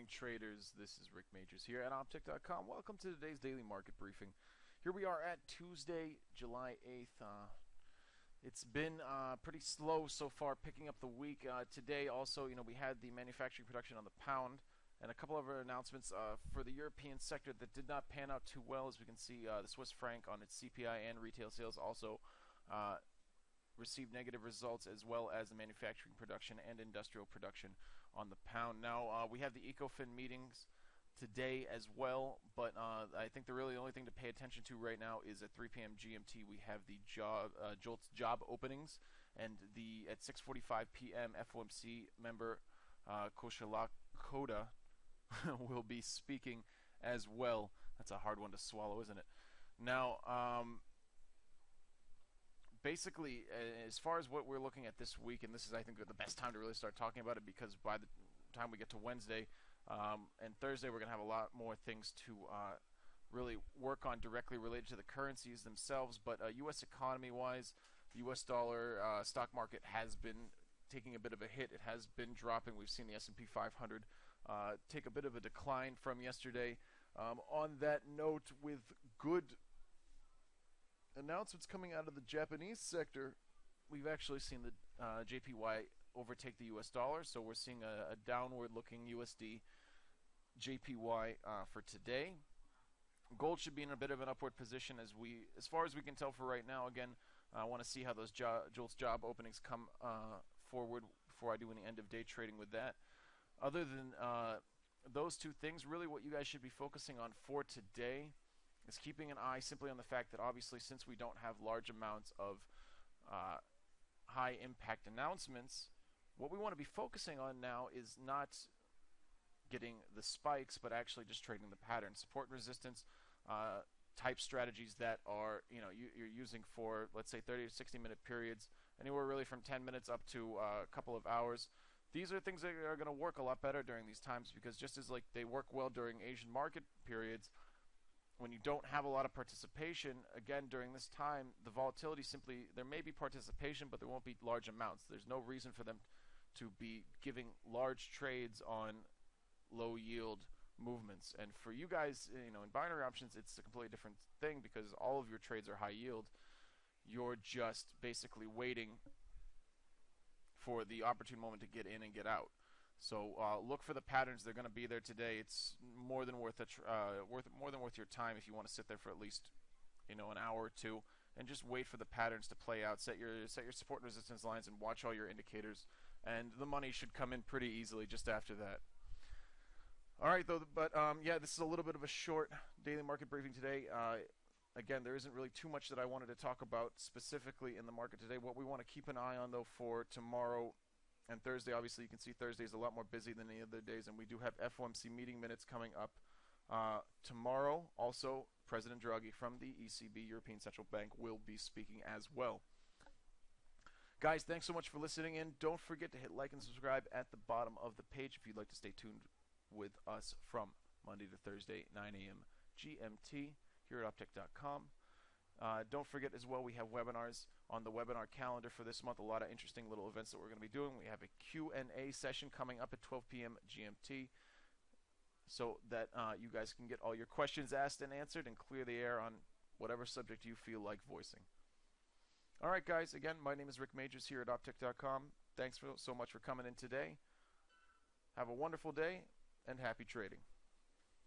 morning, traders. This is Rick Majors here at Opteck.com. Welcome to today's daily market briefing. Here we are at Tuesday, July 8th. It's been pretty slow so far, picking up the week. Today, also, we had the manufacturing production on the pound and a couple of other announcements for the European sector that did not pan out too well. As we can see, the Swiss franc on its CPI and retail sales also received negative results, as well as the manufacturing production and industrial production on the pound. Now, we have the ECOFIN meetings today as well, but I think the only thing to pay attention to right now is at 3 p.m. GMT we have the JOLTS job openings, and at 6:45 p.m. FOMC member Koda will be speaking as well. That's a hard one to swallow, isn't it? Now, basically, as far as what we're looking at this week, and this is, I think, the best time to really start talking about it, because by the time we get to Wednesday and Thursday, we're going to have a lot more things to really work on directly related to the currencies themselves. But U.S. economy-wise, the U.S. dollar stock market has been taking a bit of a hit. It has been dropping. We've seen the S&P 500 take a bit of a decline from yesterday. On that note, with good announcements coming out of the Japanese sector, we've actually seen the JPY overtake the US dollar, so we're seeing a downward looking USD JPY for today. Gold should be in a bit of an upward position as far as we can tell for right now. Again, I want to see how those JOLTS job openings come forward before I do any end of day trading with that. Other than those two things, really what you guys should be focusing on for today is keeping an eye simply on the fact that, obviously, since we don't have large amounts of high impact announcements, what we want to be focusing on now is not getting the spikes, but actually just trading the pattern. Support and resistance type strategies that are, you're using for, let's say, 30 to 60 minute periods, anywhere really from 10 minutes up to a couple of hours. These are things that are going to work a lot better during these times, because just as they work well during Asian market periods, when you don't have a lot of participation, again, during this time, the volatility simply, there may be participation, but there won't be large amounts. There's no reason for them to be giving large trades on low yield movements. And for you guys, in binary options, it's a completely different thing, because all of your trades are high yield. You're just basically waiting for the opportune moment to get in and get out. So look for the patterns. They're going to be there today. It's more than worth your time if you want to sit there for at least an hour or two and just wait for the patterns to play out. Set your support and resistance lines and watch all your indicators, and the money should come in pretty easily just after that. All right, though, but yeah, this is a little bit of a short daily market briefing today. Again, there isn't really too much that I wanted to talk about specifically in the market today. What we want to keep an eye on, though, for tomorrow and Thursday, obviously, you can see Thursday is a lot more busy than any other days, and we do have FOMC meeting minutes coming up tomorrow. Also, President Draghi from the ECB, European Central Bank, will be speaking as well. Guys, thanks so much for listening in. Don't forget to hit like and subscribe at the bottom of the page if you'd like to stay tuned with us from Monday to Thursday, 9 a.m. GMT here at Opteck.com. Don't forget as well, we have webinars on the webinar calendar for this month. A lot of interesting little events that we're going to be doing. We have a Q&A session coming up at 12 p.m. GMT, so that you guys can get all your questions asked and answered and clear the air on whatever subject you feel like voicing. All right, guys, again, my name is Rick Majors here at Opteck.com. Thanks so much for coming in today. Have a wonderful day and happy trading.